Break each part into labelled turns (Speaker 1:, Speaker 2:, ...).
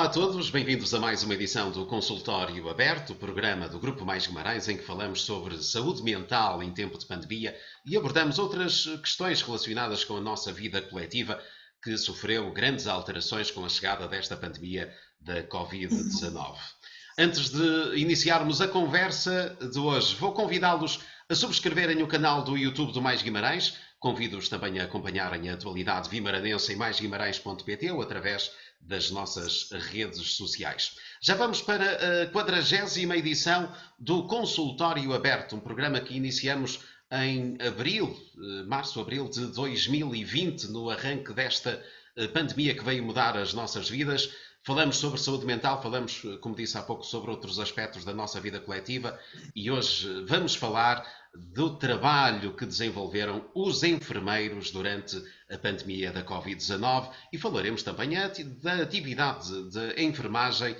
Speaker 1: a todos, bem-vindos a mais uma edição do Consultório Aberto, o programa do Grupo Mais Guimarães, em que falamos sobre saúde mental em tempo de pandemia e abordamos outras questões relacionadas com a nossa vida coletiva, que sofreu grandes alterações com a chegada desta pandemia da Covid-19. Antes de iniciarmos a conversa de hoje, vou convidá-los a subscreverem o canal do YouTube do Mais Guimarães. Convido-os também a acompanharem a atualidade vimaranense em maisguimarães.pt ou através das nossas redes sociais. Já vamos para a 40ª edição do Consultório Aberto, um programa que iniciamos em março-abril de 2020, no arranque desta pandemia que veio mudar as nossas vidas. Falamos sobre saúde mental, falamos, como disse há pouco, sobre outros aspectos da nossa vida coletiva e hoje vamos falar do trabalho que desenvolveram os enfermeiros durante a pandemia da Covid-19 e falaremos também da atividade de enfermagem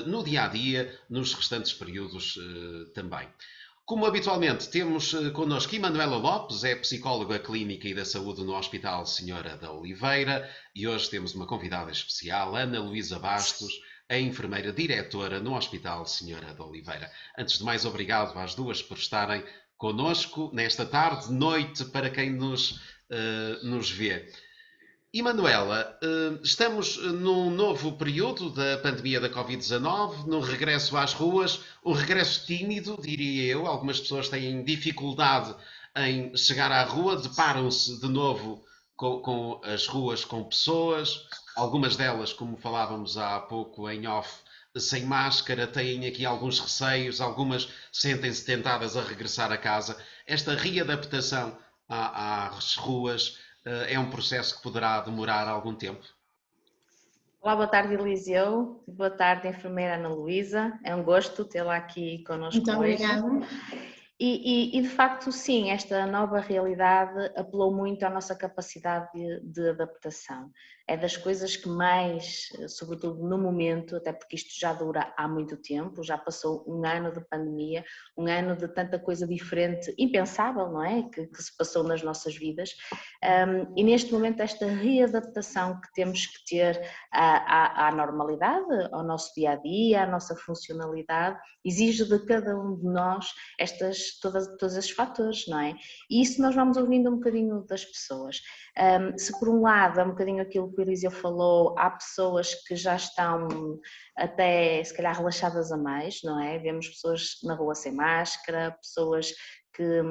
Speaker 1: no dia-a-dia, nos restantes períodos também. Como habitualmente, temos connosco Emanuela Lopes, é psicóloga clínica e da saúde no Hospital Senhora da Oliveira, e hoje temos uma convidada especial, Ana Luísa Bastos, a enfermeira diretora no Hospital Senhora da Oliveira. Antes de mais, obrigado às duas por estarem connosco nesta tarde, noite, para quem nos vê. E Manuela, estamos num novo período da pandemia da Covid-19, num regresso às ruas, um regresso tímido, diria eu. Algumas pessoas têm dificuldade em chegar à rua, deparam-se de novo com as ruas com pessoas, algumas delas, como falávamos há pouco em off, sem máscara, têm aqui alguns receios, algumas sentem-se tentadas a regressar a casa. Esta readaptação às ruas é um processo que poderá demorar algum tempo?
Speaker 2: Olá, boa tarde Eliseu, boa tarde enfermeira Ana Luísa, é um gosto tê-la aqui connosco
Speaker 3: Muito obrigada.
Speaker 2: E de facto sim, esta nova realidade apelou muito à nossa capacidade de adaptação. É das coisas que mais, sobretudo no momento, até porque isto já dura há muito tempo, já passou um ano de pandemia, um ano de tanta coisa diferente, impensável, não é? Que se passou nas nossas vidas. E neste momento esta readaptação que temos que ter à normalidade, ao nosso dia-a-dia, à nossa funcionalidade, exige de cada um de nós todos esses fatores, não é? E isso nós vamos ouvindo um bocadinho das pessoas. Se por um lado é um bocadinho aquilo que o Eliseu falou, há pessoas que já estão até se calhar relaxadas a mais, não é? Vemos pessoas na rua sem máscara, pessoas que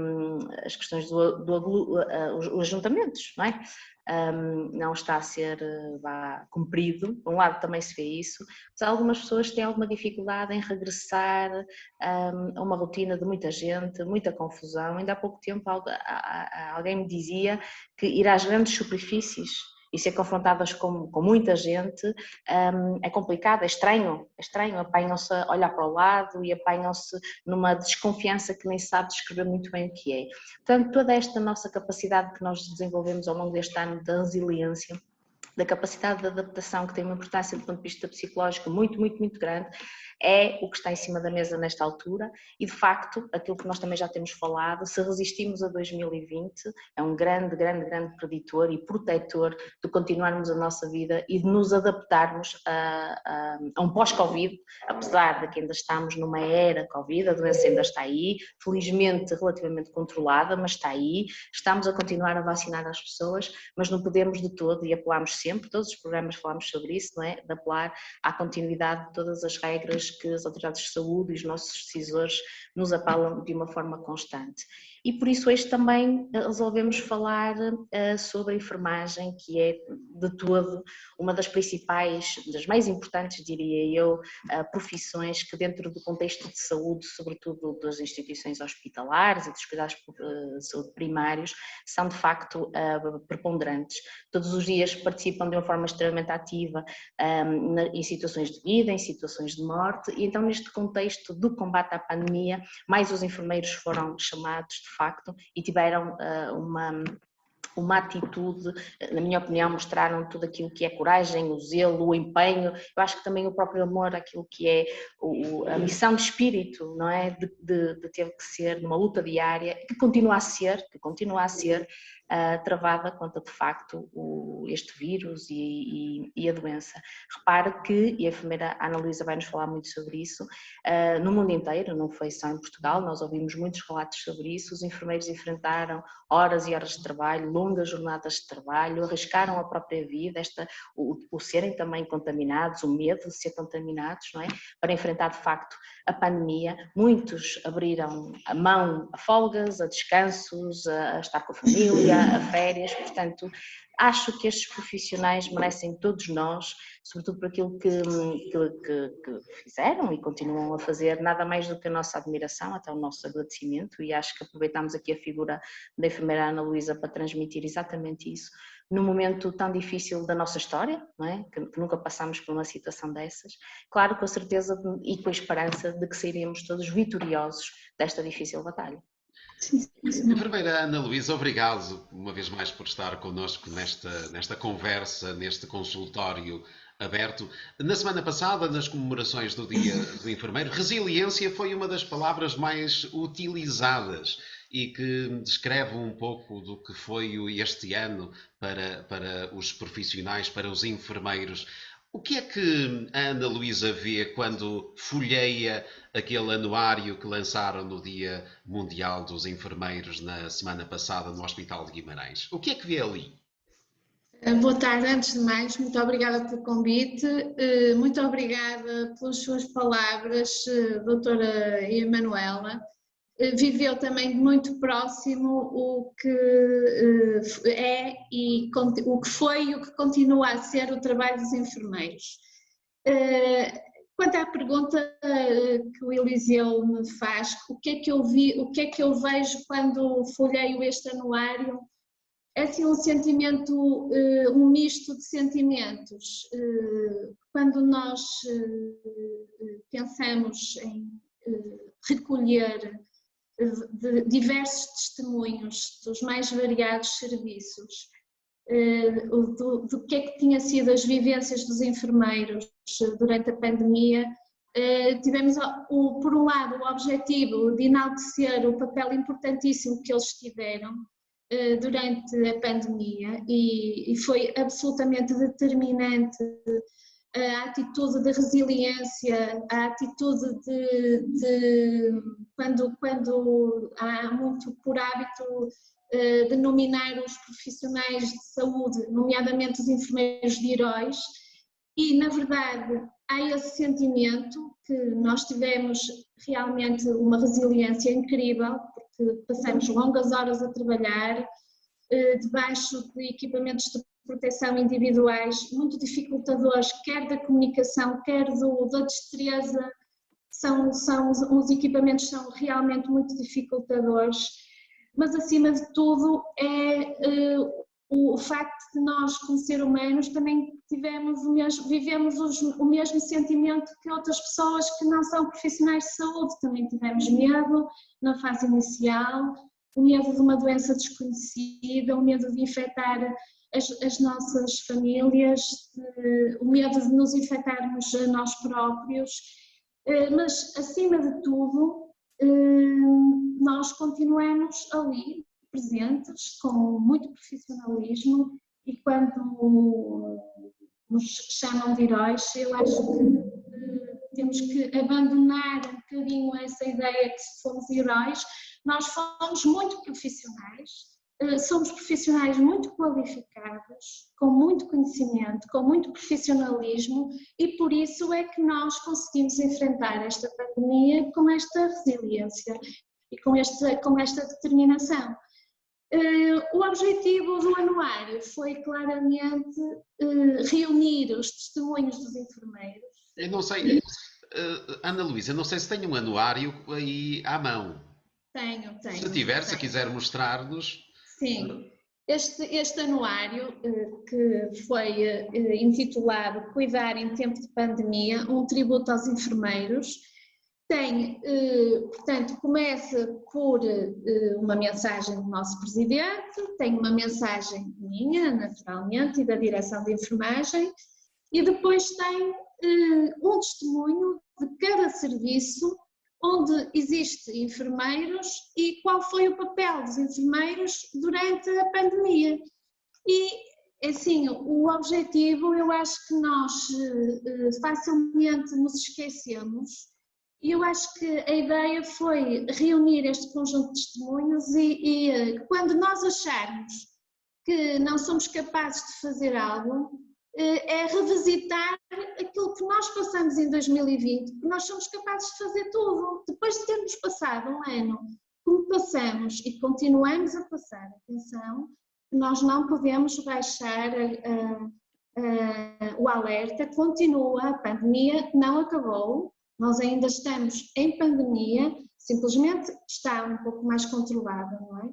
Speaker 2: as questões os ajuntamentos, não é? Não está a ser cumprido, por um lado também se vê isso, mas algumas pessoas têm alguma dificuldade em regressar a uma rotina de muita gente, muita confusão. Ainda há pouco tempo alguém me dizia que ir às grandes superfícies e ser confrontadas com muita gente é complicado, é estranho, apanham-se a olhar para o lado e apanham-se numa desconfiança que nem se sabe descrever muito bem o que é. Portanto, toda esta nossa capacidade que nós desenvolvemos ao longo deste ano da resiliência, da capacidade de adaptação, que tem uma importância do ponto de vista psicológico muito, muito, muito grande, é o que está em cima da mesa nesta altura e, de facto, aquilo que nós também já temos falado, se resistimos a 2020, é um grande, grande, grande preditor e protetor de continuarmos a nossa vida e de nos adaptarmos a um pós-Covid, apesar de que ainda estamos numa era Covid, a doença ainda está aí, felizmente relativamente controlada, mas está aí, estamos a continuar a vacinar as pessoas, mas não podemos de todo, e apelamos sempre, todos os programas falamos sobre isso, não é? De apelar à continuidade de todas as regras que as autoridades de saúde e os nossos decisores nos apelam de uma forma constante. E por isso hoje também resolvemos falar sobre a enfermagem, que é de todo uma das principais, das mais importantes, diria eu, profissões que dentro do contexto de saúde, sobretudo das instituições hospitalares e dos cuidados de saúde primários, são de facto preponderantes. Todos os dias participam de uma forma extremamente ativa em situações de vida, em situações de morte, e então neste contexto do combate à pandemia, mais os enfermeiros foram chamados de facto e tiveram uma atitude, na minha opinião, mostraram tudo aquilo que é coragem, o zelo, o empenho, eu acho que também o próprio amor, aquilo que é a missão de espírito, não é? De ter que ser numa luta diária, que continua a ser, travada contra, de facto, este vírus e a doença. Repare que, e a enfermeira Ana Luísa vai nos falar muito sobre isso, no mundo inteiro, não foi só em Portugal, nós ouvimos muitos relatos sobre isso, os enfermeiros enfrentaram horas e horas de trabalho, longas jornadas de trabalho, arriscaram a própria vida, o serem também contaminados, o medo de ser contaminados, não é? Para enfrentar de facto a pandemia. Muitos abriram a mão a folgas, a descansos, a estar com a família, a férias, portanto acho que estes profissionais merecem todos nós, sobretudo por aquilo que fizeram e continuam a fazer, nada mais do que a nossa admiração, até o nosso agradecimento, e acho que aproveitamos aqui a figura da enfermeira Ana Luísa para transmitir exatamente isso, num momento tão difícil da nossa história, não é? Que nunca passámos por uma situação dessas, claro, com a certeza e com a esperança de que sairemos todos vitoriosos desta difícil batalha.
Speaker 1: Enfermeira Ana Luísa, obrigado uma vez mais por estar connosco nesta conversa, neste consultório aberto. Na semana passada, nas comemorações do Dia do Enfermeiro, resiliência foi uma das palavras mais utilizadas e que descreve um pouco do que foi este ano para os profissionais, para os enfermeiros. O que é que a Ana Luísa vê quando folheia aquele anuário que lançaram no Dia Mundial dos Enfermeiros na semana passada no Hospital de Guimarães? O que é que vê ali?
Speaker 3: Boa tarde, antes de mais, muito obrigada pelo convite, muito obrigada pelas suas palavras, doutora Emanuela. Viveu também muito próximo o que é e o que foi e o que continua a ser o trabalho dos enfermeiros. Quanto à pergunta que o Eliseu me faz, o que é que eu vejo quando folheio este anuário? É assim um sentimento, um misto de sentimentos. Quando nós pensamos em recolher de diversos testemunhos dos mais variados serviços, do que é que tinha sido as vivências dos enfermeiros durante a pandemia, tivemos, por um lado, o objetivo de enaltecer o papel importantíssimo que eles tiveram durante a pandemia e foi absolutamente determinante a atitude de resiliência, a atitude de quando há muito por hábito denominar os profissionais de saúde, nomeadamente os enfermeiros, de heróis, e na verdade há esse sentimento que nós tivemos realmente uma resiliência incrível, porque passamos longas horas a trabalhar debaixo de equipamentos de proteção individuais muito dificultadores, quer da comunicação, quer da destreza. Os equipamentos são realmente muito dificultadores, mas acima de tudo é o facto de nós, como seres humanos, também vivemos o mesmo sentimento que outras pessoas que não são profissionais de saúde. Também tivemos medo na fase inicial, o medo de uma doença desconhecida, o medo de infectar as nossas famílias, o medo de nos infectarmos a nós próprios, mas acima de tudo nós continuamos ali presentes com muito profissionalismo, e quando nos chamam de heróis, eu acho que temos que abandonar um bocadinho essa ideia que somos heróis. Nós somos muito profissionais, somos profissionais muito qualificados, com muito conhecimento, com muito profissionalismo, e por isso é que nós conseguimos enfrentar esta pandemia com esta resiliência e com esta determinação. O objetivo do anuário foi claramente reunir os testemunhos dos enfermeiros.
Speaker 1: Eu não sei, Ana Luísa, não sei se tem um anuário aí à mão.
Speaker 3: Tenho.
Speaker 1: Se tiver, se quiser mostrar-nos.
Speaker 3: Sim, este anuário que foi intitulado Cuidar em Tempo de Pandemia, um tributo aos enfermeiros, tem, portanto, começa por uma mensagem do nosso presidente, tem uma mensagem minha, naturalmente, e da direção de enfermagem, e depois tem um testemunho de cada serviço onde existem enfermeiros e qual foi o papel dos enfermeiros durante a pandemia. E, assim, o objetivo, eu acho que nós facilmente nos esquecemos, e eu acho que a ideia foi reunir este conjunto de testemunhos e quando nós acharmos que não somos capazes de fazer algo, é revisitar aquilo que nós passamos em 2020, porque nós somos capazes de fazer tudo. Depois de termos passado um ano como passamos e continuamos a passar, atenção, nós não podemos baixar o alerta, continua, a pandemia não acabou, nós ainda estamos em pandemia, simplesmente está um pouco mais controlada, não é?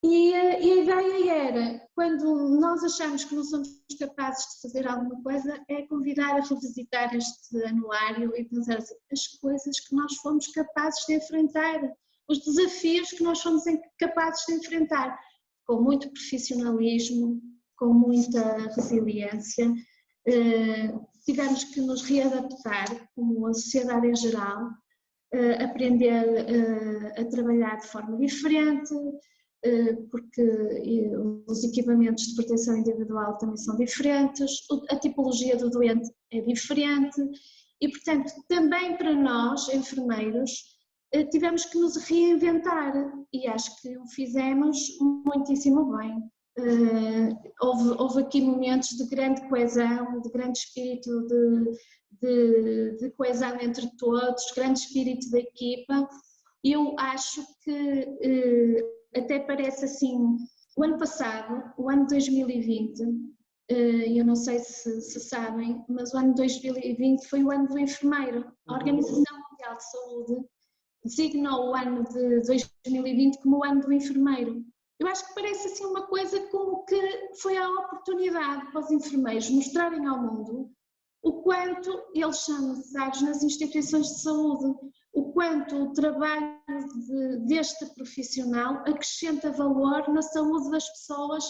Speaker 3: E a ideia era, quando nós achamos que não somos capazes de fazer alguma coisa, é convidar a revisitar este anuário e pensar assim, as coisas que nós fomos capazes de enfrentar, os desafios que nós fomos capazes de enfrentar, com muito profissionalismo, com muita resiliência, tivemos que nos readaptar, como a sociedade em geral, aprender a trabalhar de forma diferente, porque os equipamentos de proteção individual também são diferentes, a tipologia do doente é diferente e, portanto, também para nós, enfermeiros, tivemos que nos reinventar e acho que o fizemos muitíssimo bem. Houve aqui momentos de grande coesão, de grande espírito de coesão entre todos, grande espírito da equipa. Eu acho que até parece assim, o ano passado, o ano 2020, eu não sei se sabem, mas o ano 2020 foi o ano do enfermeiro. A Organização Mundial de Saúde designou o ano de 2020 como o ano do enfermeiro. Eu acho que parece assim uma coisa como que foi a oportunidade para os enfermeiros mostrarem ao mundo o quanto eles são necessários nas instituições de saúde, o quanto o trabalho deste profissional acrescenta valor na saúde das pessoas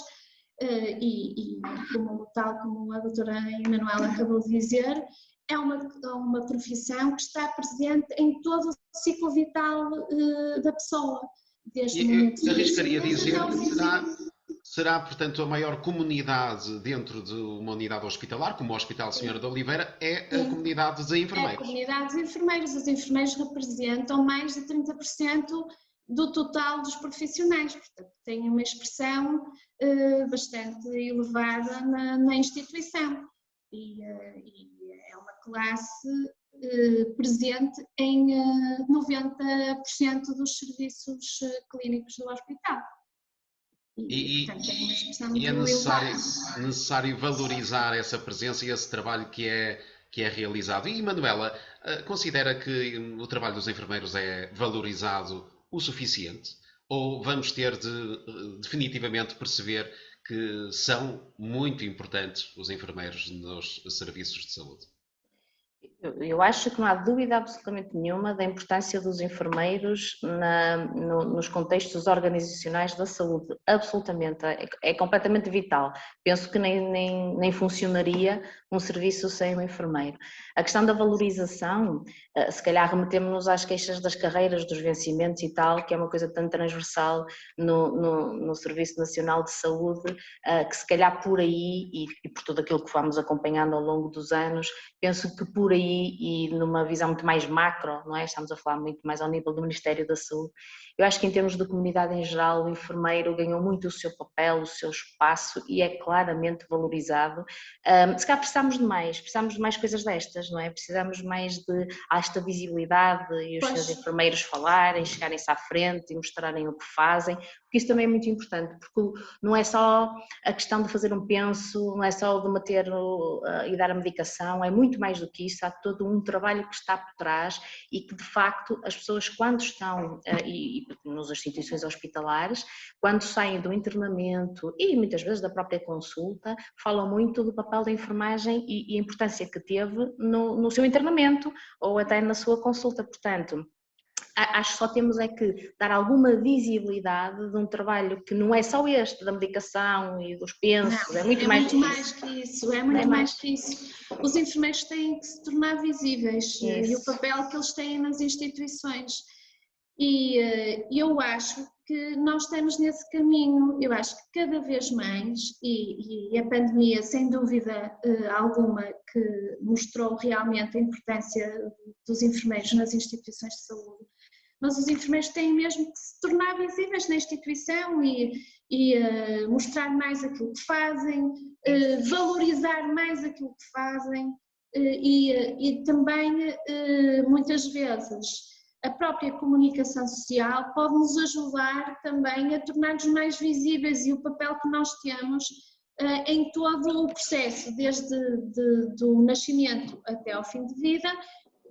Speaker 3: e tal como a doutora Emanuela acabou de dizer, é uma profissão que está presente em todo o ciclo vital da pessoa. Desde o momento
Speaker 1: Arriscaria dizer que será, portanto, a maior comunidade dentro de uma unidade hospitalar, como o Hospital Senhora de Oliveira, é a comunidade de enfermeiros.
Speaker 3: É a comunidade de enfermeiros. Os enfermeiros representam mais de 30% do total dos profissionais, portanto, têm uma expressão bastante elevada na instituição e é uma classe presente em 90% dos serviços clínicos do hospital. Portanto, é uma expressão muito elevada.
Speaker 1: Necessário valorizar essa presença e esse trabalho que é realizado. E, Manuela, considera que o trabalho dos enfermeiros é valorizado o suficiente? Ou vamos ter de definitivamente perceber que são muito importantes os enfermeiros nos serviços de saúde?
Speaker 2: Eu acho que não há dúvida absolutamente nenhuma da importância dos enfermeiros nos contextos organizacionais da saúde, absolutamente, é completamente vital. Penso que nem funcionaria um serviço sem um enfermeiro. A questão da valorização, se calhar remetemos-nos às queixas das carreiras, dos vencimentos e tal, que é uma coisa tão transversal no Serviço Nacional de Saúde, que se calhar por aí, e por tudo aquilo que vamos acompanhando ao longo dos anos, penso que por aí e numa visão muito mais macro, não é? Estamos a falar muito mais ao nível do Ministério da Saúde. Eu acho que em termos de comunidade em geral, o enfermeiro ganhou muito o seu papel, o seu espaço e é claramente valorizado. Se calhar precisamos de mais coisas destas, não é? Precisamos mais de esta visibilidade e os seus enfermeiros falarem, chegarem-se à frente e mostrarem o que fazem, porque isso também é muito importante, porque não é só a questão de fazer um penso, não é só de meter e dar a medicação, é muito mais do que isso, há todo um trabalho que está por trás e que de facto as pessoas quando estão, e nas instituições hospitalares, quando saem do internamento e muitas vezes da própria consulta, falam muito do papel da enfermagem e a importância que teve no seu internamento ou até na sua consulta, portanto, acho que só temos é que dar alguma visibilidade de um trabalho que não é só este, da medicação e dos pensos,
Speaker 3: não,
Speaker 2: é muito mais
Speaker 3: muito mais que isso, é muito mais que isso. Os enfermeiros têm que se tornar visíveis e o papel que eles têm nas instituições. E eu acho que nós estamos nesse caminho, eu acho que cada vez mais, e a pandemia sem dúvida alguma que mostrou realmente a importância dos enfermeiros nas instituições de saúde, mas os enfermeiros têm mesmo que se tornar visíveis na instituição e mostrar mais aquilo que fazem, valorizar mais aquilo que fazem e também muitas vezes a própria comunicação social pode nos ajudar também a tornar-nos mais visíveis e o papel que nós temos em todo o processo, desde do nascimento até ao fim de vida,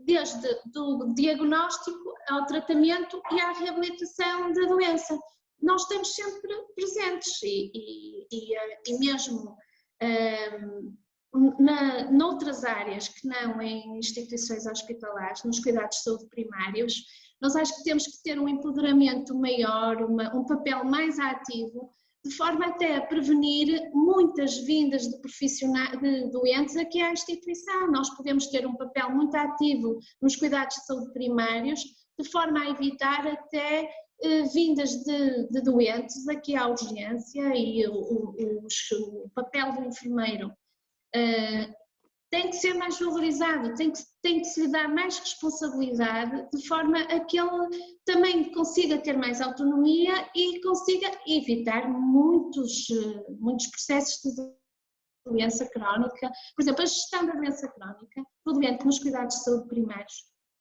Speaker 3: desde do diagnóstico ao tratamento e à reabilitação da doença. Nós estamos sempre presentes e mesmo noutras áreas que não em instituições hospitalares, nos cuidados de saúde primários, nós acho que temos que ter um empoderamento maior, um papel mais ativo, de forma até a prevenir muitas vindas de doentes aqui à instituição. Nós podemos ter um papel muito ativo nos cuidados de saúde primários, de forma a evitar até vindas de doentes aqui à urgência e o papel do enfermeiro tem que ser mais valorizado, tem que se lhe dar mais responsabilidade, de forma a que ele também consiga ter mais autonomia e consiga evitar muitos processos de doença crónica. Por exemplo, a gestão da doença crónica do doente nos cuidados de saúde primários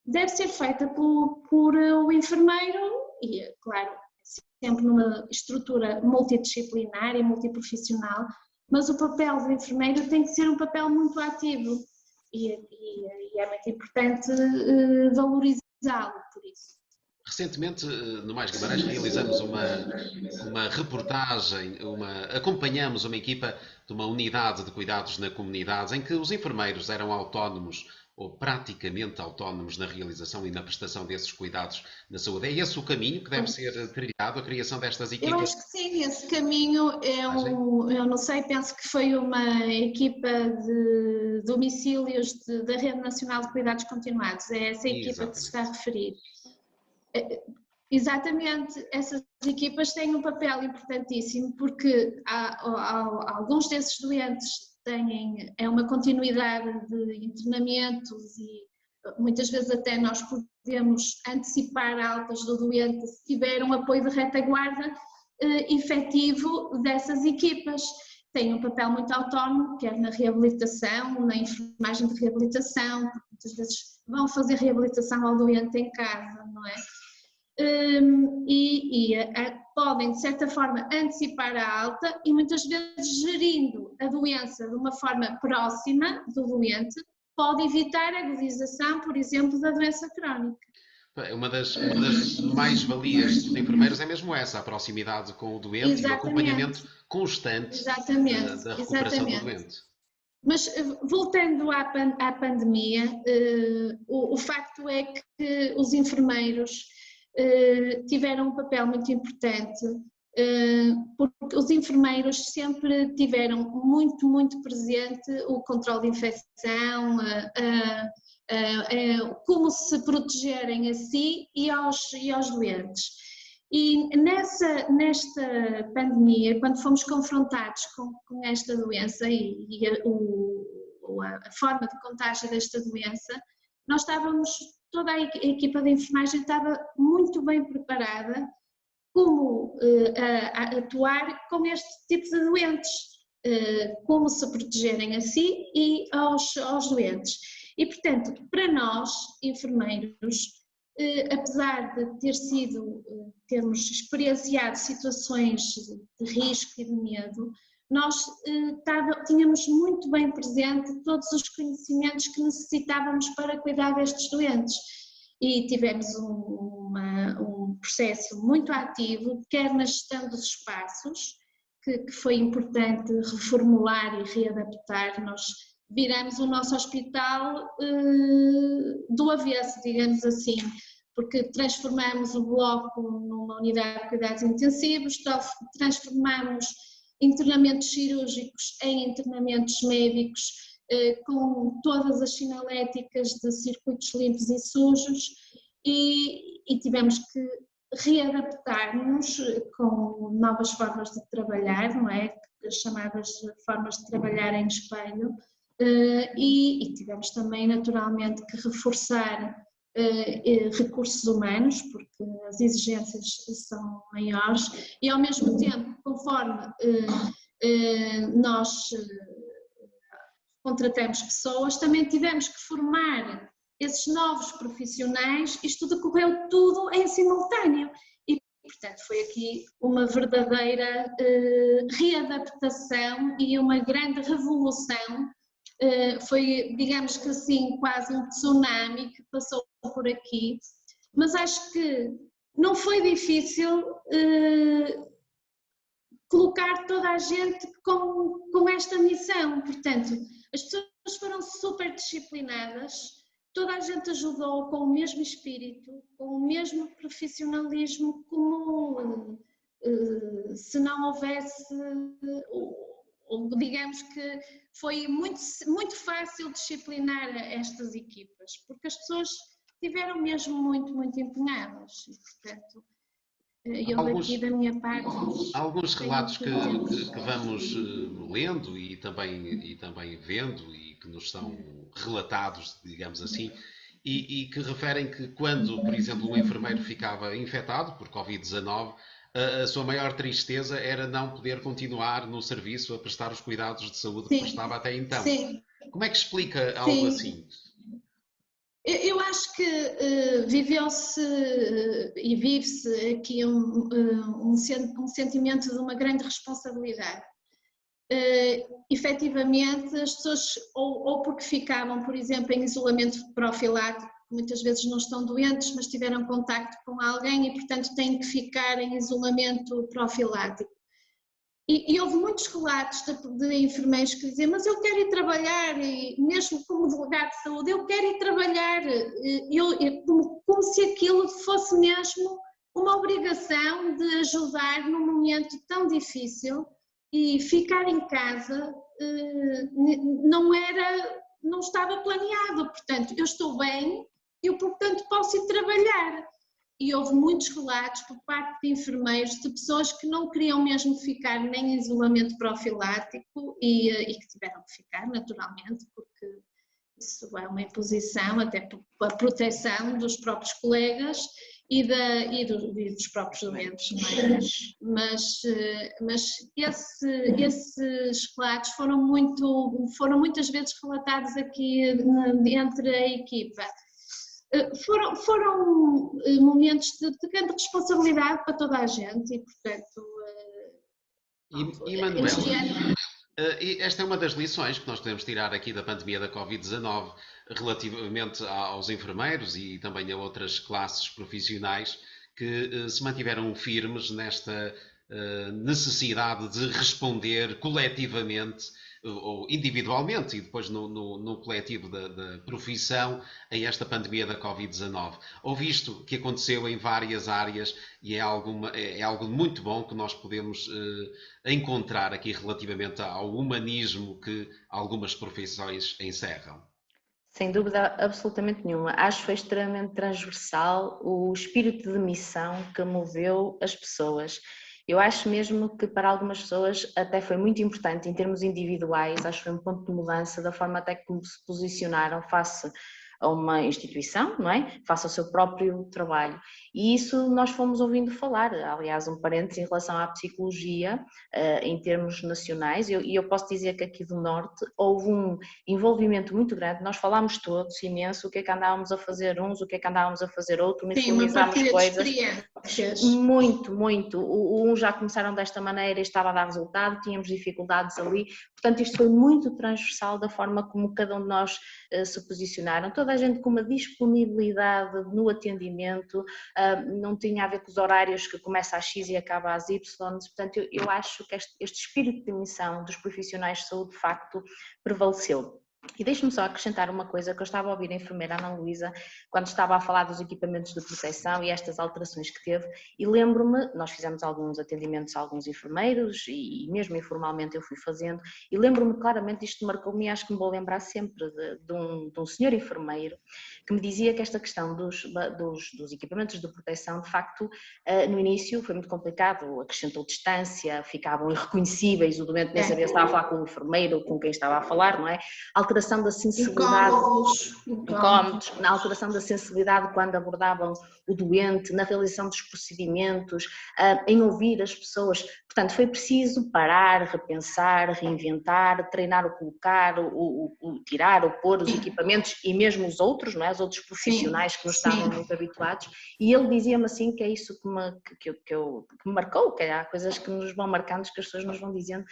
Speaker 3: deve ser feita por o enfermeiro e, claro, sempre numa estrutura multidisciplinar e multiprofissional, mas o papel do enfermeiro tem que ser um papel muito ativo e é muito importante valorizá-lo por isso.
Speaker 1: Recentemente, no Mais Guimarães, realizamos uma reportagem, acompanhamos uma equipa de uma unidade de cuidados na comunidade em que os enfermeiros eram autónomos ou praticamente autónomos na realização e na prestação desses cuidados na saúde. É esse o caminho que deve ser trilhado, a criação destas equipas?
Speaker 3: Eu acho que sim, esse caminho eu não sei, penso que foi uma equipa de domicílios da Rede Nacional de Cuidados Continuados, é essa equipa que se está a referir. Exatamente, essas equipas têm um papel importantíssimo porque alguns desses doentes é uma continuidade de internamentos e muitas vezes até nós podemos antecipar altas do doente se tiver um apoio de retaguarda efetivo dessas equipas. Tem um papel muito autónomo, quer na reabilitação, na enfermagem de reabilitação, porque muitas vezes vão fazer reabilitação ao doente em casa, não é? Podem, de certa forma, antecipar a alta e muitas vezes gerindo a doença de uma forma próxima do doente, pode evitar a agudização, por exemplo, da doença crónica.
Speaker 1: Uma das mais-valias dos enfermeiros é mesmo essa, a proximidade com o doente. Exatamente. E o acompanhamento constante da recuperação do doente.
Speaker 3: Mas voltando à pandemia, o facto é que os enfermeiros tiveram um papel muito importante, porque os enfermeiros sempre tiveram muito presente o controle de infecção, como se protegerem a si e aos doentes. E nesta pandemia, quando fomos confrontados com esta doença e a forma de contágio desta doença, nós toda a equipa de enfermagem estava muito bem preparada a atuar com este tipo de doentes, como se protegerem a si e aos doentes. E, portanto, para nós, enfermeiros, apesar de termos experienciado situações de risco e de medo, nós tínhamos muito bem presente todos os conhecimentos que necessitávamos para cuidar destes doentes e tivemos um processo muito ativo, quer na gestão dos espaços, que foi importante reformular e readaptar. Nós viramos o nosso hospital do avesso, digamos assim, porque transformamos o bloco numa unidade de cuidados intensivos, transformamos internamentos cirúrgicos em internamentos médicos, com todas as sinaléticas de circuitos limpos e sujos, e tivemos que readaptar-nos com novas formas de trabalhar, não é? As chamadas formas de trabalhar em espelho, e tivemos também naturalmente que reforçar recursos humanos, porque as exigências são maiores, e ao mesmo tempo, conforme nós contratamos pessoas, também tivemos que formar esses novos profissionais. Isto decorreu tudo em simultâneo e, portanto, foi aqui uma verdadeira readaptação e uma grande revolução. Foi, digamos que assim, quase um tsunami que passou por aqui, mas acho que não foi difícil colocar toda a gente com esta missão. Portanto, as pessoas foram super disciplinadas, toda a gente ajudou com o mesmo espírito, com o mesmo profissionalismo, como se não houvesse, ou digamos que foi muito fácil disciplinar estas equipas, porque as pessoas estiveram mesmo muito empenhadas e, portanto, eu daqui da minha parte...
Speaker 1: Há alguns relatos que vamos lendo e também vendo e que nos são relatados, digamos assim, e que referem que quando, por exemplo, um enfermeiro ficava infectado por Covid-19, a sua maior tristeza era não poder continuar no serviço a prestar os cuidados de saúde que prestava até então.
Speaker 3: Sim.
Speaker 1: Como é que explica algo assim?
Speaker 3: Eu acho que viveu-se e vive-se aqui um sentimento de uma grande responsabilidade. Efetivamente, as pessoas, ou porque ficavam, por exemplo, em isolamento profilático, muitas vezes não estão doentes, mas tiveram contacto com alguém e, portanto, têm que ficar em isolamento profilático. E houve muitos relatos de enfermeiros que diziam, mas eu quero ir trabalhar, e mesmo como delegado de saúde, eu quero ir trabalhar, como se aquilo fosse mesmo uma obrigação de ajudar num momento tão difícil, e ficar em casa não estava planeado. Portanto, eu estou bem, eu portanto posso ir trabalhar. E houve muitos relatos por parte de enfermeiros de pessoas que não queriam mesmo ficar nem em isolamento profilático e que tiveram que ficar, naturalmente, porque isso é uma imposição, até pela proteção dos próprios colegas e dos próprios doentes. Mas esses relatos foram muitas vezes relatados aqui entre a equipa. Foram momentos de grande responsabilidade para toda a gente e, portanto...
Speaker 1: E Manuela, esta é uma das lições que nós podemos tirar aqui da pandemia da Covid-19 relativamente aos enfermeiros e também a outras classes profissionais que se mantiveram firmes nesta necessidade de responder coletivamente ou individualmente e depois no coletivo da profissão a esta pandemia da Covid-19. Houve isto que aconteceu em várias áreas e é algo muito bom que nós podemos encontrar aqui relativamente ao humanismo que algumas profissões encerram.
Speaker 2: Sem dúvida absolutamente nenhuma. Acho que foi extremamente transversal o espírito de missão que moveu as pessoas. Eu acho mesmo que para algumas pessoas até foi muito importante em termos individuais, acho que foi um ponto de mudança da forma até como se posicionaram face a uma instituição, não é? Face ao seu próprio trabalho. E isso nós fomos ouvindo falar, aliás, um parênteses em relação à psicologia, em termos nacionais, e eu posso dizer que aqui do Norte houve um envolvimento muito grande, nós falámos todos imenso o que é que andávamos a fazer uns, o que é que andávamos a fazer outro, uniformizámos coisas. Muito. Uns já começaram desta maneira e estava a dar resultado, tínhamos dificuldades ali, portanto isto foi muito transversal da forma como cada um de nós se posicionaram, toda a gente com uma disponibilidade no atendimento, não tinha a ver com os horários que começa às X e acaba às Y, portanto eu acho que este espírito de missão dos profissionais de saúde de facto prevaleceu. E deixe-me só acrescentar uma coisa que eu estava a ouvir a enfermeira Ana Luísa quando estava a falar dos equipamentos de proteção e estas alterações que teve, e lembro-me, nós fizemos alguns atendimentos a alguns enfermeiros e mesmo informalmente eu fui fazendo, e lembro-me claramente, isto marcou-me e acho que me vou lembrar sempre de um senhor enfermeiro que me dizia que esta questão dos equipamentos de proteção, de facto, no início foi muito complicado, acrescentou distância, ficavam irreconhecíveis, o doente nem sabia se estava a falar com o enfermeiro ou com quem estava a falar, não é? Alteração da sensibilidade, incómodos, na alteração da sensibilidade quando abordavam o doente, na realização dos procedimentos, em ouvir as pessoas. Portanto, foi preciso parar, repensar, reinventar, treinar o colocar, o tirar, o pôr os equipamentos e mesmo os outros, não é? Os outros profissionais que não estavam muito habituados. E ele dizia-me assim que é isso que me marcou, que há coisas que nos vão marcando, que as pessoas nos vão dizendo,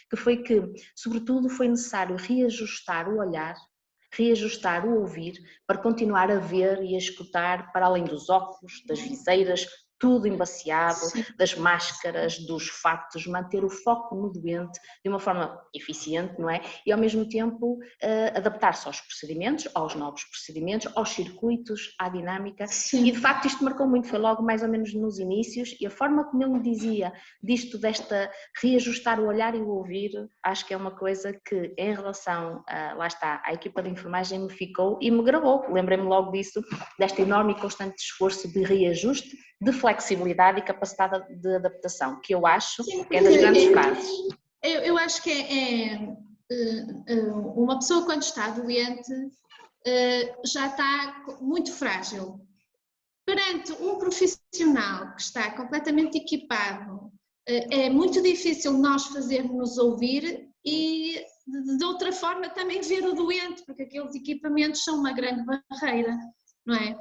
Speaker 2: que foi que, sobretudo, foi necessário reajustar o olhar, reajustar o ouvir, para continuar a ver e a escutar para além dos óculos, das viseiras, tudo embaciado, das máscaras, dos fatos, manter o foco no doente de uma forma eficiente, não é? E ao mesmo tempo adaptar-se aos procedimentos, aos novos procedimentos, aos circuitos, à dinâmica.
Speaker 3: Sim.
Speaker 2: E de facto isto marcou muito, foi logo mais ou menos nos inícios, e a forma como ele me dizia disto, desta reajustar o olhar e o ouvir, acho que é uma coisa que em relação, lá está, à equipa de enfermagem me ficou e me gravou. Lembrei-me logo disso, desta enorme e constante esforço de reajuste, de flexibilidade e capacidade de adaptação, que eu acho que é das grandes frases.
Speaker 3: Eu acho que uma pessoa quando está doente já está muito frágil. Perante um profissional que está completamente equipado, é muito difícil nós fazermos ouvir e de outra forma também ver o doente, porque aqueles equipamentos são uma grande barreira, não é?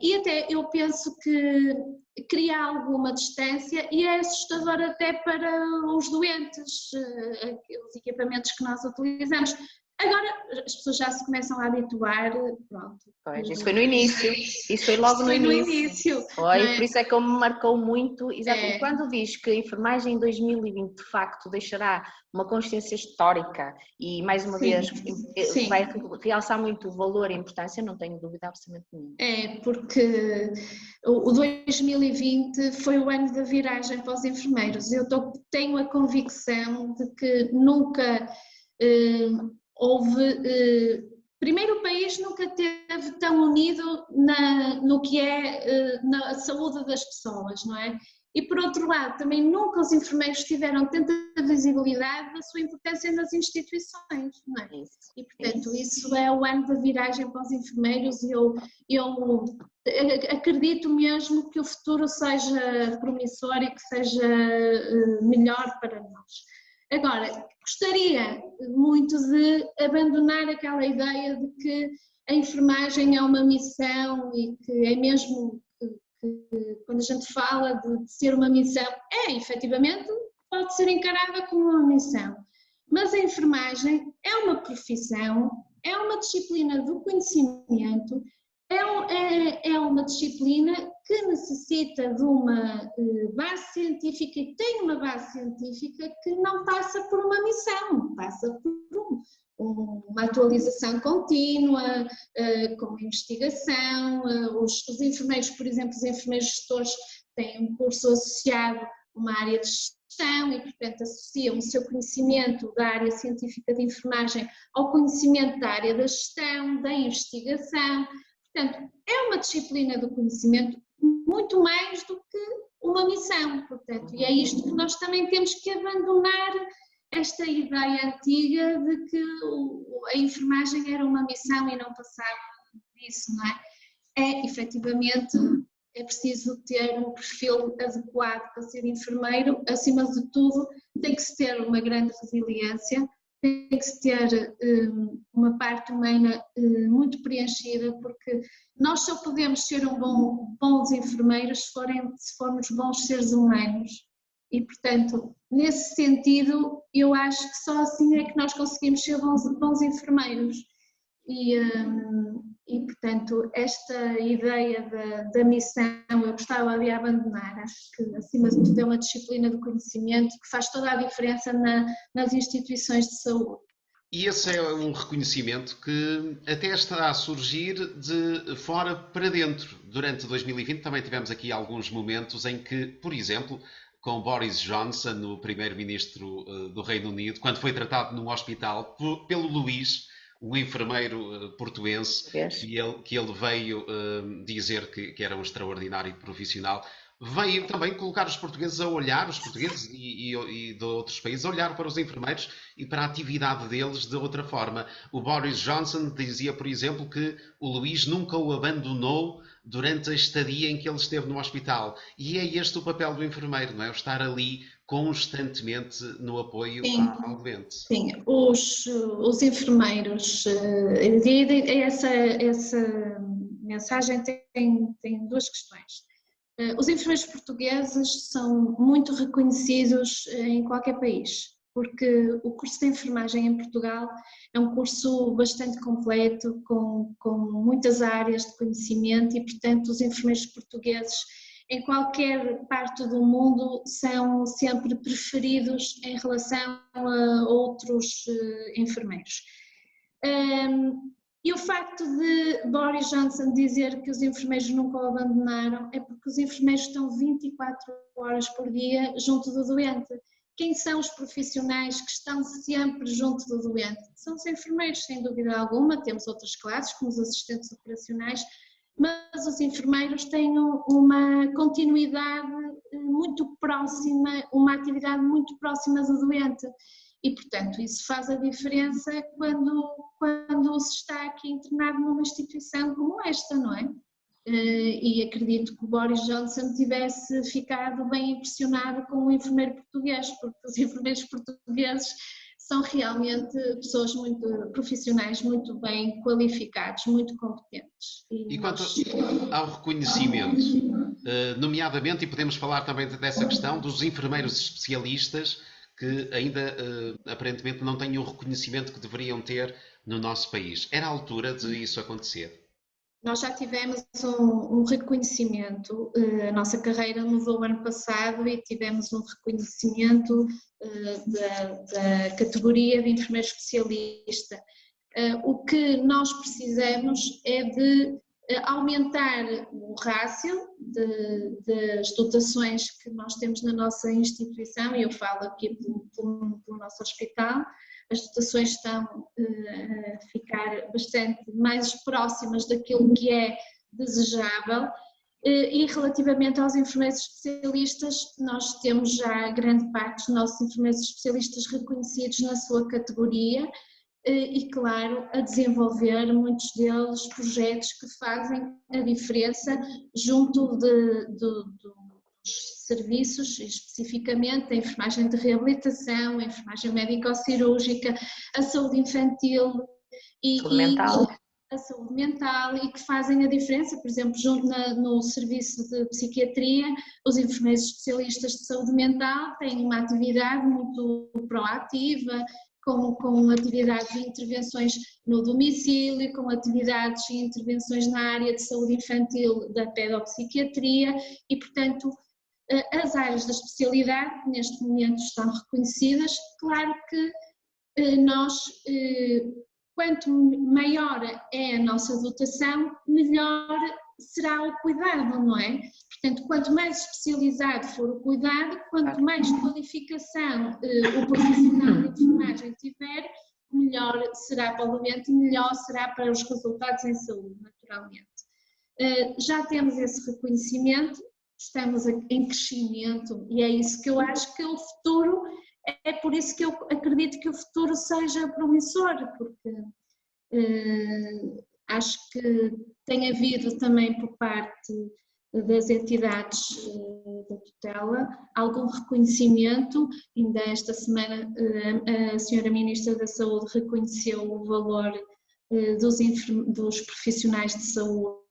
Speaker 3: E até eu penso que cria alguma distância e é assustador até para os doentes, aqueles equipamentos que nós utilizamos. Agora as pessoas já se começam a habituar, pronto.
Speaker 2: Pois, isso foi no início, isso foi logo no início. Foi,
Speaker 3: é?
Speaker 2: Por isso é que me marcou muito, exatamente. Quando diz que a enfermagem em 2020 de facto deixará uma consciência histórica e mais uma vez vai realçar muito o valor e a importância, não tenho dúvida absolutamente nenhuma.
Speaker 3: É, porque o 2020 foi o ano da viragem para os enfermeiros. Eu tenho a convicção de que nunca houve... Primeiro, o país nunca esteve tão unido no que é na saúde das pessoas, não é? E por outro lado, também nunca os enfermeiros tiveram tanta visibilidade da sua importância nas instituições, não é? E portanto, isso é o ano da viragem para os enfermeiros e eu acredito mesmo que o futuro seja promissor e que seja melhor para nós. Agora, gostaria muito de abandonar aquela ideia de que a enfermagem é uma missão e que é mesmo que quando a gente fala de ser uma missão, efetivamente pode ser encarada como uma missão, mas a enfermagem é uma profissão, é uma disciplina do conhecimento, é uma disciplina que necessita de uma base científica e tem uma base científica que não passa por uma missão, passa por uma atualização contínua, com investigação. Os enfermeiros, por exemplo, os enfermeiros gestores têm um curso associado a uma área de gestão e, portanto, associam o seu conhecimento da área científica de enfermagem ao conhecimento da área da gestão, da investigação. Portanto, é uma disciplina do conhecimento muito mais do que uma missão, portanto, e é isto que nós também temos que abandonar, esta ideia antiga de que a enfermagem era uma missão e não passava disso, não é? Efetivamente, é preciso ter um perfil adequado para ser enfermeiro, acima de tudo tem que se ter uma grande resiliência, tem que se ter uma parte humana muito preenchida, porque nós só podemos ser bons enfermeiros se formos bons seres humanos. E, portanto, nesse sentido, eu acho que só assim é que nós conseguimos ser bons enfermeiros. E, portanto, esta ideia da missão eu gostava de abandonar. Acho que, acima de tudo, é uma disciplina do conhecimento que faz toda a diferença nas instituições de saúde.
Speaker 1: E esse é um reconhecimento que até está a surgir de fora para dentro. Durante 2020 também tivemos aqui alguns momentos em que, por exemplo, com Boris Johnson, o primeiro-ministro do Reino Unido, quando foi tratado num hospital pelo Luís, um enfermeiro portuense, que ele veio dizer que era um extraordinário profissional, veio também colocar os portugueses a olhar, os portugueses e de outros países, a olhar para os enfermeiros e para a atividade deles de outra forma. O Boris Johnson dizia, por exemplo, que o Luís nunca o abandonou durante a estadia em que ele esteve no hospital. E é este o papel do enfermeiro, não é? O estar ali constantemente no apoio ao doente.
Speaker 3: Sim, os enfermeiros, essa mensagem tem duas questões. Os enfermeiros portugueses são muito reconhecidos em qualquer país, porque o curso de enfermagem em Portugal é um curso bastante completo, com muitas áreas de conhecimento e, portanto, os enfermeiros portugueses em qualquer parte do mundo são sempre preferidos em relação a outros enfermeiros. E o facto de Boris Johnson dizer que os enfermeiros nunca o abandonaram é porque os enfermeiros estão 24 horas por dia junto do doente. Quem são os profissionais que estão sempre junto do doente? São os enfermeiros, sem dúvida alguma. Temos outras classes, como os assistentes operacionais, mas os enfermeiros têm uma continuidade muito próxima, uma atividade muito próxima do doente. E, portanto, isso faz a diferença quando se está aqui internado numa instituição como esta, não é? E acredito que o Boris Johnson tivesse ficado bem impressionado com o enfermeiro português, porque os enfermeiros portugueses são realmente pessoas muito profissionais, muito bem qualificados, muito competentes.
Speaker 1: E quanto ao reconhecimento, nomeadamente, e podemos falar também dessa questão, dos enfermeiros especialistas que ainda aparentemente não têm o reconhecimento que deveriam ter no nosso país. Era a altura de isso acontecer?
Speaker 3: Nós já tivemos um reconhecimento, a nossa carreira mudou ano passado e tivemos um reconhecimento da categoria de enfermeiro especialista. O que nós precisamos é de aumentar o rácio das dotações que nós temos na nossa instituição, e eu falo aqui pelo nosso hospital. As dotações estão a ficar bastante mais próximas daquilo que é desejável, e relativamente aos enfermeiros especialistas, nós temos já grande parte dos nossos enfermeiros especialistas reconhecidos na sua categoria e, claro, a desenvolver muitos deles projetos que fazem a diferença junto dos serviços, especificamente a enfermagem de reabilitação, a enfermagem médico-cirúrgica, a saúde infantil e a saúde mental, e que fazem a diferença. Por exemplo, junto no serviço de psiquiatria, os enfermeiros especialistas de saúde mental têm uma atividade muito proativa, com atividades de intervenções no domicílio, com atividades e intervenções na área de saúde infantil da pedopsiquiatria e, portanto, as áreas da especialidade neste momento estão reconhecidas. Claro que nós, quanto maior é a nossa dotação, melhor será o cuidado, não é? Portanto, quanto mais especializado for o cuidado, quanto mais qualificação o profissional de enfermagem tiver, melhor será para o doente e melhor será para os resultados em saúde, naturalmente. Já temos esse reconhecimento, estamos em crescimento e é isso que eu acho que o futuro, é por isso que eu acredito que o futuro seja promissor, porque acho que tem havido também por parte das entidades da tutela algum reconhecimento. Ainda esta semana a senhora Ministra da Saúde reconheceu o valor dos profissionais de saúde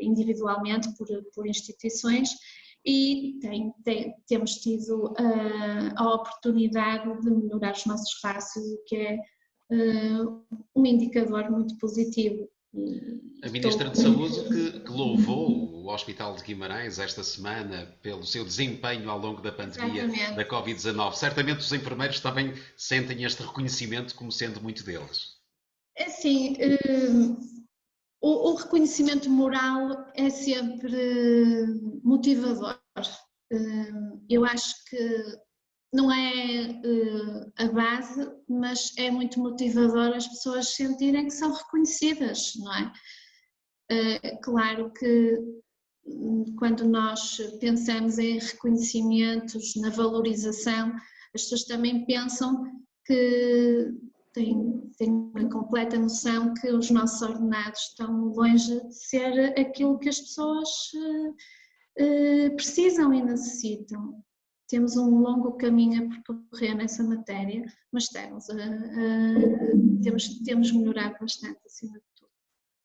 Speaker 3: individualmente por instituições e temos tido a oportunidade de melhorar os nossos rácios, o que é um indicador muito positivo.
Speaker 1: A Ministra de Saúde que louvou o Hospital de Guimarães esta semana pelo seu desempenho ao longo da pandemia
Speaker 3: Exatamente.
Speaker 1: da Covid-19. Certamente os enfermeiros também sentem este reconhecimento como sendo muito deles.
Speaker 3: É assim, o reconhecimento moral é sempre motivador. Eu acho que não é a base, mas é muito motivador as pessoas sentirem que são reconhecidas, não é? Claro que quando nós pensamos em reconhecimentos, na valorização, as pessoas também pensam que têm uma completa noção que os nossos ordenados estão longe de ser aquilo que as pessoas precisam e necessitam. Temos um longo caminho a percorrer nessa matéria, mas temos melhorado bastante acima de tudo.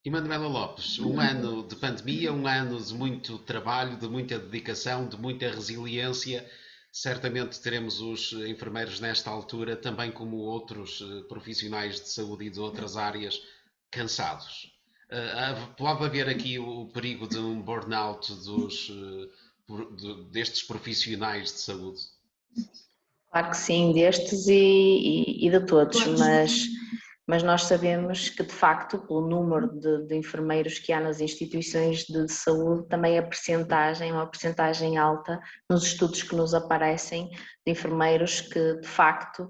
Speaker 1: E Manuela Lopes, um ano de pandemia, um ano de muito trabalho, de muita dedicação, de muita resiliência. Certamente teremos os enfermeiros nesta altura, também como outros profissionais de saúde e de outras áreas, cansados. Pode haver aqui o perigo de um burnout destes profissionais de saúde?
Speaker 2: Claro que sim, destes e de todos, mas nós sabemos que, de facto, pelo número de enfermeiros que há nas instituições de saúde, também a percentagem, uma percentagem alta nos estudos que nos aparecem de enfermeiros que, de facto,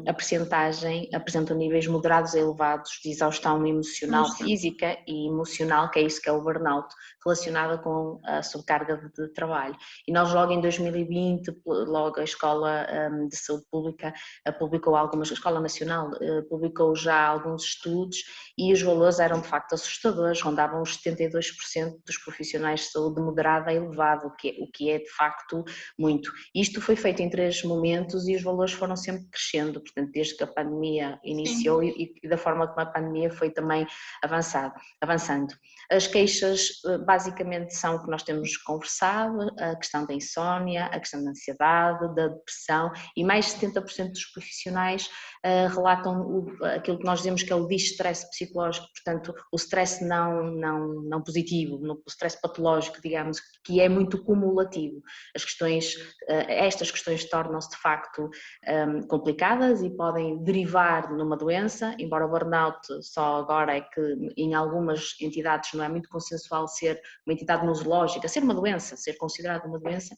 Speaker 2: a percentagem apresenta níveis moderados a elevados de exaustão emocional, física e emocional, que é isso que é o burnout, relacionada com a sobrecarga de trabalho. E nós logo em 2020, logo a Escola de Saúde Pública publicou algumas, a Escola Nacional publicou já alguns estudos e os valores eram de facto assustadores, rondavam os 72% dos profissionais de saúde de moderado a elevado, o que é de facto muito. Isto foi feito em 3 momentos e os valores foram sempre crescendo, portanto desde que a pandemia iniciou e da forma como a pandemia foi também avançando. As queixas basicamente são o que nós temos conversado, a questão da insónia, a questão da ansiedade, da depressão, e mais de 70% dos profissionais relatam aquilo que nós dizemos que é o distresse psicológico, portanto o stress não positivo, o stress patológico, digamos, que é muito cumulativo. Estas questões tornam-se de facto complicadas e podem derivar numa doença, embora o burnout só agora é que em algumas entidades não é muito consensual ser uma entidade nosológica, ser uma doença, ser considerada uma doença.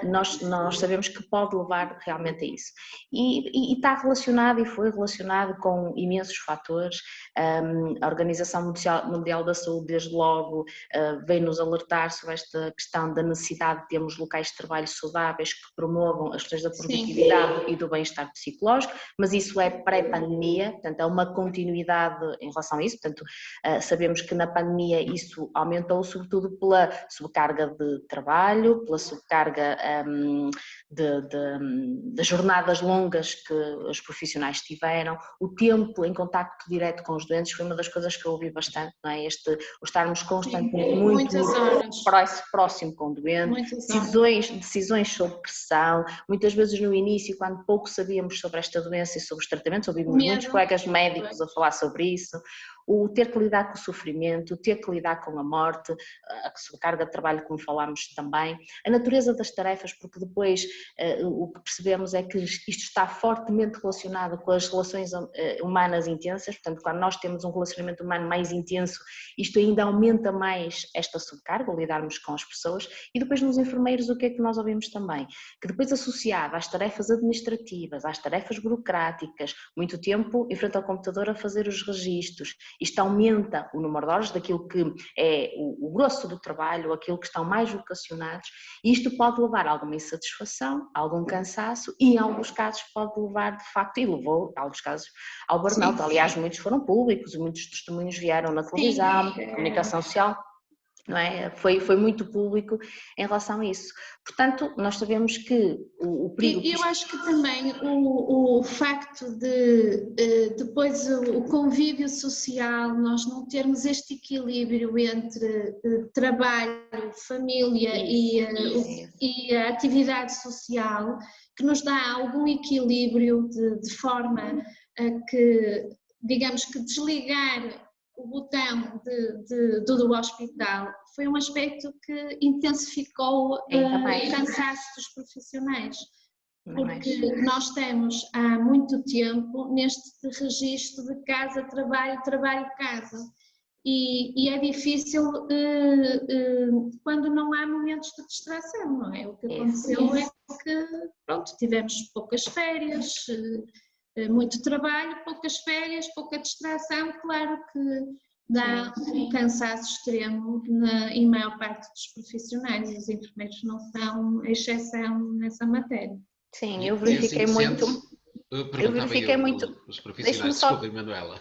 Speaker 2: Nós sabemos que pode levar realmente a isso e está relacionado e foi relacionado com imensos fatores. A Organização Mundial da Saúde desde logo veio nos alertar sobre esta questão da necessidade de termos locais de trabalho saudáveis que promovam as questões da produtividade e do bem-estar psicológico, mas isso é pré-pandemia, portanto é uma continuidade em relação a isso, portanto sabemos que na pandemia isso aumentou sobretudo pela sobrecarga de trabalho, pela sobrecarga de jornadas longas que os profissionais tiveram, o tempo em contacto direto com os doentes foi uma das coisas que eu ouvi bastante, não é? O estarmos constantemente muito próximo com o doente, decisões sob pressão, muitas vezes no início, quando pouco sabíamos sobre esta doença e sobre os tratamentos, ouvimos muitos colegas médicos a falar sobre isso, o ter que lidar com o sofrimento, o ter que lidar com a morte, a sobrecarga de trabalho, como falámos também, a natureza das tarefas, porque depois o que percebemos é que isto está fortemente relacionado com as relações humanas intensas, portanto quando nós temos um relacionamento humano mais intenso, isto ainda aumenta mais esta sobrecarga, lidarmos com as pessoas, e depois nos enfermeiros o que é que nós ouvimos também? Que depois associado às tarefas administrativas, às tarefas burocráticas, muito tempo em frente ao computador a fazer os registros, isto aumenta o número de horas daquilo que é o grosso do trabalho, aquilo que estão mais vocacionados, e isto pode levar a alguma insatisfação, a algum cansaço e em alguns casos pode levar de facto, e levou em alguns casos ao burnout. Aliás, muitos foram públicos, muitos testemunhos vieram na televisão, comunicação social, não é? Foi muito público em relação a isso. Portanto, nós sabemos que o perigo...
Speaker 3: Eu acho que também o facto de depois o convívio social, nós não termos este equilíbrio entre trabalho, família e a atividade social, que nos dá algum equilíbrio de forma a que, digamos que desligar o botão do hospital foi um aspecto que intensificou o cansaço dos profissionais, porque nós estamos há muito tempo neste registro de casa, trabalho, trabalho, casa. E é difícil quando não há momentos de distração, não é? O que aconteceu é que, pronto, tivemos poucas férias, muito trabalho, poucas férias, pouca distração, claro que dá um cansaço extremo em maior parte dos profissionais, os enfermeiros não são exceção nessa matéria.
Speaker 2: Sim, eu verifiquei muito.
Speaker 1: Eu verifiquei muito. Os profissionais, desculpa, Manuela.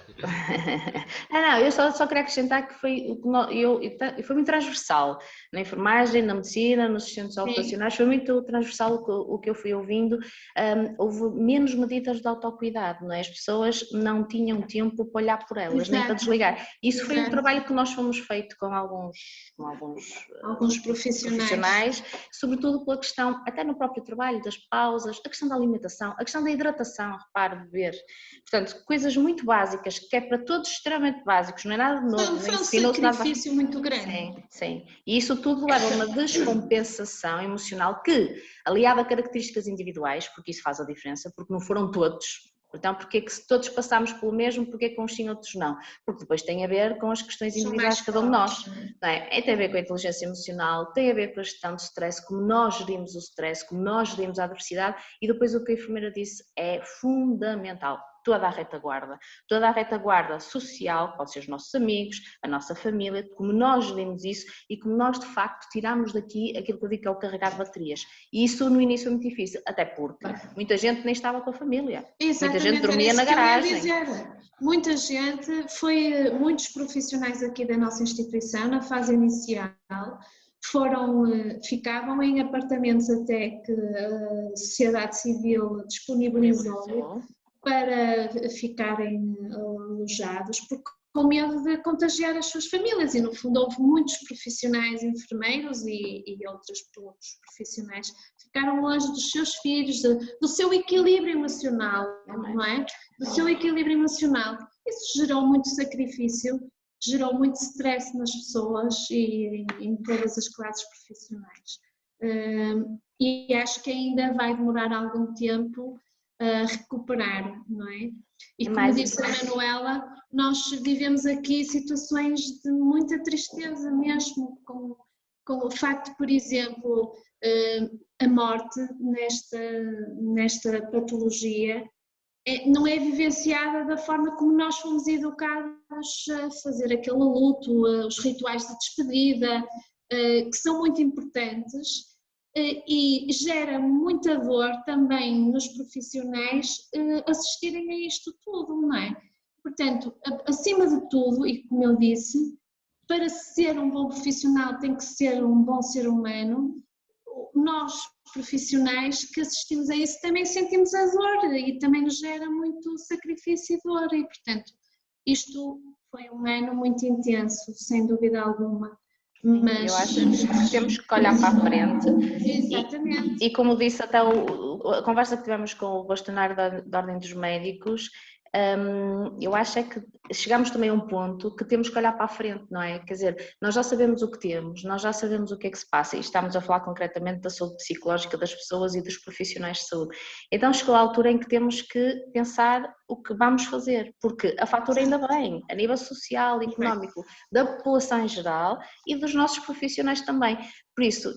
Speaker 2: Não, eu só queria acrescentar que foi muito transversal na enfermagem, na medicina, nos assistentes ocupacionais, foi muito transversal o que eu fui ouvindo. Houve menos medidas de autocuidado, não é? As pessoas não tinham tempo para olhar por elas, nem para desligar. Isso foi um trabalho que nós fomos feito com alguns profissionais, sobretudo pela questão, até no próprio trabalho, das pausas, a questão da alimentação, a questão da hidratação, repare, beber. Portanto, coisas muito básicas, que é para todos extremamente básicos, não é nada de novo.
Speaker 3: Foi um sacrifício muito grande.
Speaker 2: Sim, sim. E isso tudo leva a uma descompensação emocional que, aliada a características individuais, porque isso faz a diferença, porque não foram todos. Então, porque é que se todos passamos pelo mesmo, porque é que uns sim, outros não? Porque depois tem a ver com as questões individuais de cada um de nós. Não é? Tem a ver com a inteligência emocional, tem a ver com a gestão do stress, como nós gerimos o stress, como nós gerimos a adversidade, e depois o que a enfermeira disse é fundamental. Toda a retaguarda social, pode ser os nossos amigos, a nossa família, como nós gerimos isso e como nós de facto tiramos daqui aquilo que eu digo que é o carregar baterias. E isso no início é muito difícil, até porque muita gente nem estava com a família.
Speaker 3: Exatamente,
Speaker 2: muita gente dormia na garagem.
Speaker 3: Muita gente, muitos profissionais aqui da nossa instituição, na fase inicial, ficavam em apartamentos até que a sociedade civil disponibilizou para ficarem alojados, com medo de contagiar as suas famílias, e no fundo houve muitos profissionais, enfermeiros e outros profissionais que ficaram longe dos seus filhos, do seu equilíbrio emocional, não é? Do seu equilíbrio emocional. Isso gerou muito sacrifício, gerou muito stress nas pessoas e em todas as classes profissionais. E acho que ainda vai demorar algum tempo a recuperar, não é? E como disse a Manuela, nós vivemos aqui situações de muita tristeza mesmo, com o facto, por exemplo, a morte nesta patologia não é vivenciada da forma como nós fomos educados a fazer aquele luto, os rituais de despedida, que são muito importantes. E gera muita dor também nos profissionais assistirem a isto tudo, não é? Portanto, acima de tudo, e como eu disse, para ser um bom profissional tem que ser um bom ser humano. Nós, profissionais que assistimos a isso, também sentimos a dor e também nos gera muito sacrifício e dor, e portanto, isto foi um ano muito intenso, sem dúvida alguma.
Speaker 2: Mas eu acho que temos que olhar para a frente.
Speaker 3: Exatamente.
Speaker 2: E como disse até a conversa que tivemos com o bastonário da Ordem dos Médicos, eu acho é que chegamos também a um ponto que temos que olhar para a frente, não é? Quer dizer, nós já sabemos o que temos, nós já sabemos o que é que se passa, e estamos a falar concretamente da saúde psicológica das pessoas e dos profissionais de saúde. Então chegou a altura em que temos que pensar o que vamos fazer, porque a fatura ainda vem, a nível social, económico, da população em geral e dos nossos profissionais também. Por isso,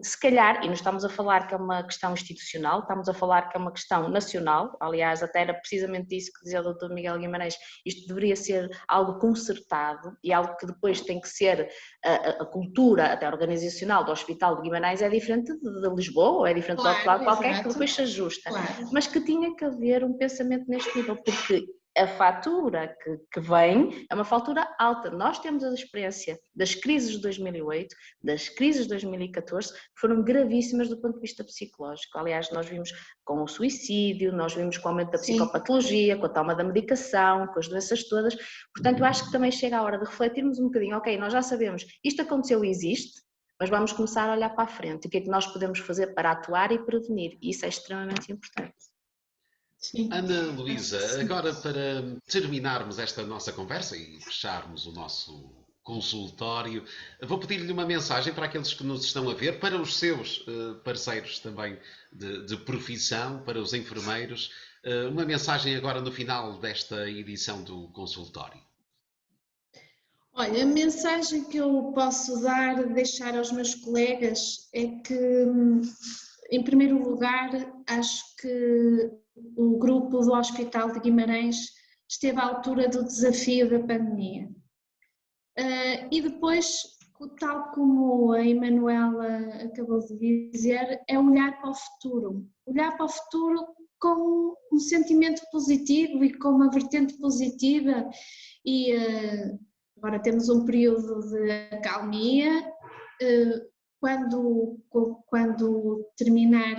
Speaker 2: se calhar, e não estamos a falar que é uma questão institucional, estamos a falar que é uma questão nacional, aliás, até era precisamente isso que dizia o Dr. Miguel Guimarães, isto deveria ser algo concertado e algo que depois tem que ser a cultura até organizacional do Hospital de Guimarães é diferente de Lisboa, ou é diferente de outro lado qualquer, que depois se ajusta, mas que tinha que haver um pensamento neste nível, porque a fatura que vem é uma fatura alta. Nós temos a experiência das crises de 2008, das crises de 2014, que foram gravíssimas do ponto de vista psicológico. Aliás, nós vimos com o suicídio, nós vimos com o aumento da psicopatologia, com a toma da medicação, com as doenças todas. Portanto, eu acho que também chega a hora de refletirmos um bocadinho. Ok, nós já sabemos, isto aconteceu e existe, mas vamos começar a olhar para a frente. O que é que nós podemos fazer para atuar e prevenir? E isso é extremamente importante.
Speaker 3: Sim.
Speaker 1: Ana Luísa, agora para terminarmos esta nossa conversa e fecharmos o nosso consultório, vou pedir-lhe uma mensagem para aqueles que nos estão a ver, para os seus parceiros também de profissão, para os enfermeiros, uma mensagem agora no final desta edição do consultório.
Speaker 3: Olha, a mensagem que eu posso deixar aos meus colegas é que, em primeiro lugar, acho que o grupo do Hospital de Guimarães esteve à altura do desafio da pandemia. E depois, tal como a Emanuela acabou de dizer, é olhar para o futuro com um sentimento positivo e com uma vertente positiva. E agora temos um período de acalmia. Quando terminar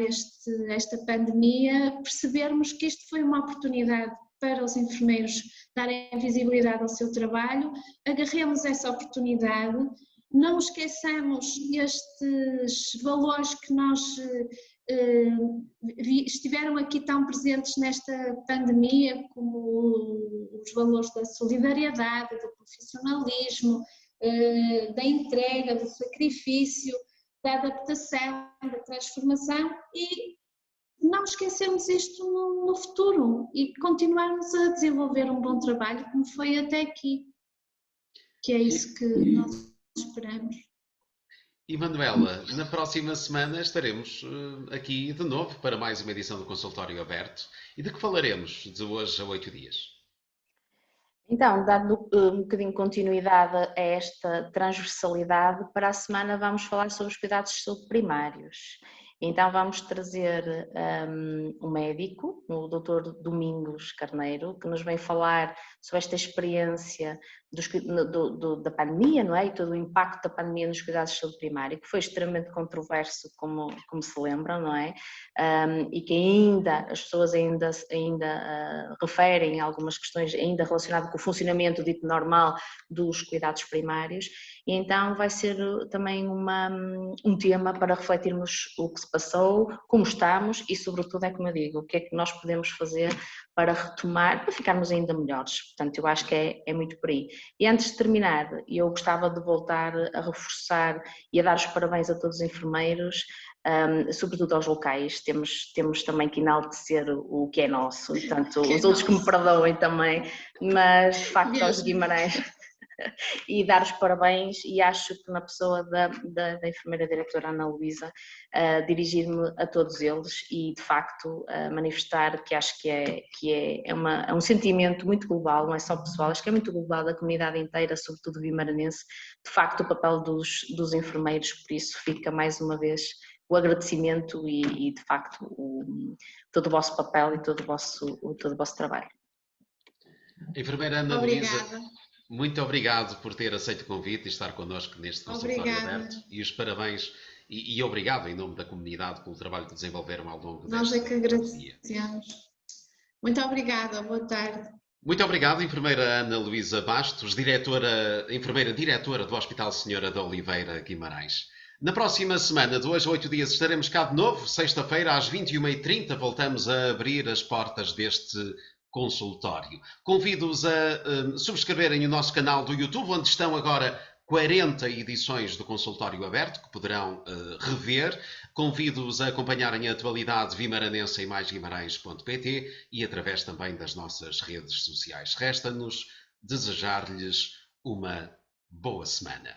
Speaker 3: esta pandemia, percebermos que isto foi uma oportunidade para os enfermeiros darem visibilidade ao seu trabalho, agarremos essa oportunidade, não esqueçamos estes valores que estiveram aqui tão presentes nesta pandemia, como os valores da solidariedade, do profissionalismo, da entrega, do sacrifício, da adaptação, da transformação, e não esquecermos isto no futuro e continuarmos a desenvolver um bom trabalho como foi até aqui, que é isso que nós esperamos.
Speaker 1: E Manuela, na próxima semana estaremos aqui de novo para mais uma edição do Consultório Aberto. E de que falaremos de hoje a 8 dias?
Speaker 2: Então, dando um bocadinho de continuidade a esta transversalidade, para a semana vamos falar sobre os cuidados de saúde primários. Então vamos trazer um médico, o Dr. Domingos Carneiro, que nos vem falar sobre esta experiência da pandemia, não é? E todo o impacto da pandemia nos cuidados de saúde primária, que foi extremamente controverso, como se lembram, não é? E que as pessoas ainda referem algumas questões ainda relacionadas com o funcionamento dito normal dos cuidados primários. E então vai ser também um tema para refletirmos o que se passou, como estamos e, sobretudo, é como eu digo, o que é que nós podemos fazer para retomar, para ficarmos ainda melhores. Portanto, eu acho que é muito por aí. E antes de terminar, eu gostava de voltar a reforçar e a dar os parabéns a todos os enfermeiros, sobretudo aos locais. Temos também que enaltecer o que é nosso, portanto, os outros que me perdoem também, mas de facto aos Guimarães. E dar os parabéns, e acho que na pessoa da enfermeira diretora Ana Luísa, dirigir-me a todos eles e de facto manifestar que acho que é um sentimento muito global, não é só pessoal, acho que é muito global da comunidade inteira, sobretudo vimaranense, de facto o papel dos enfermeiros, por isso fica mais uma vez o agradecimento e de facto todo o vosso papel e todo o vosso trabalho.
Speaker 1: Enfermeira Ana Luísa, muito obrigado por ter aceito o convite e estar connosco neste consultório aberto. E os parabéns e obrigado em nome da comunidade pelo trabalho que desenvolveram ao longo deste dia.
Speaker 3: Nós é que agradecemos. Muito obrigada, boa tarde.
Speaker 1: Muito obrigado, enfermeira Ana Luísa Bastos, enfermeira diretora do Hospital Senhora de Oliveira Guimarães. Na próxima semana, de hoje a 8 dias, estaremos cá de novo. Sexta-feira, às 21h30, voltamos a abrir as portas deste consultório. Convido-os a subscreverem o nosso canal do YouTube, onde estão agora 40 edições do Consultório Aberto, que poderão rever. Convido-os a acompanharem a atualidade vimaranense em maisguimarães.pt e através também das nossas redes sociais. Resta-nos desejar-lhes uma boa semana.